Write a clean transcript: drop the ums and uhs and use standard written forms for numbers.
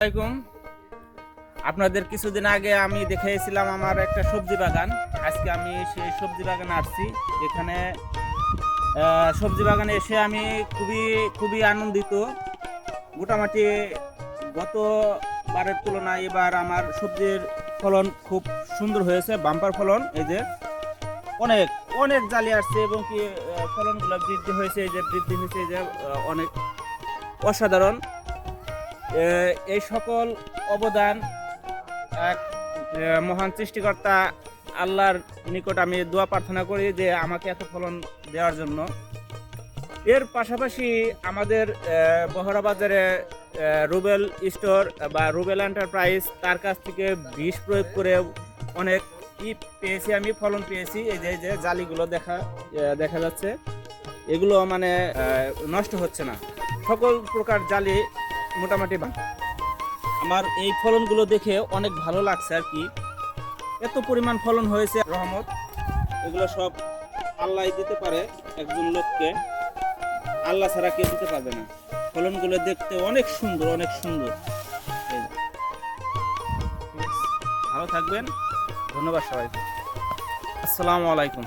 আসসালামাইকুম। আপনাদের কিছুদিন আগে আমি দেখিয়েছিলাম আমার একটা সবজি বাগান। আজকে আমি সেই সবজি বাগানে আসছি। এখানে সবজি বাগানে এসে আমি খুবই খুবই আনন্দিত। মোটামুটি গতবারের তুলনায় এবার আমার সবজির ফলন খুব সুন্দর হয়েছে, বাম্পার ফলন। এই যে অনেক অনেক জালি আসছে এবং কি ফলনগুলো বৃদ্ধি হয়েছে, এই যে বৃদ্ধি হয়েছে, এই যে অনেক অসাধারণ। এই সকল অবদান এক মহান সৃষ্টিকর্তা আল্লাহর নিকট আমি দোয়া প্রার্থনা করি যে আমাকে এত ফলন দেওয়ার জন্য। এর পাশাপাশি আমাদের বহরা বাজারে রুবেল স্টোর বা রুবেল এন্টারপ্রাইজ, তার কাছ থেকে বিষ প্রয়োগ করে অনেক পেয়েছি, আমি ফলন পেয়েছি। এই যে জালিগুলো দেখা যাচ্ছে, এগুলো মানে নষ্ট হচ্ছে না। সকল প্রকার জালি মোটামুটি আমার এই ফলনগুলো দেখে অনেক ভালো লাগছে আর কি। এত পরিমাণ ফলন হয়েছে, রহমত। এগুলো সব আল্লাহ দিতে পারে একজন লোককে, আল্লাহ ছাড়া কেউ দিতে পারবে না। ফলনগুলো দেখতে অনেক সুন্দর, অনেক সুন্দর। ভালো থাকবেন, ধন্যবাদ সবাইকে। আসসালামু আলাইকুম।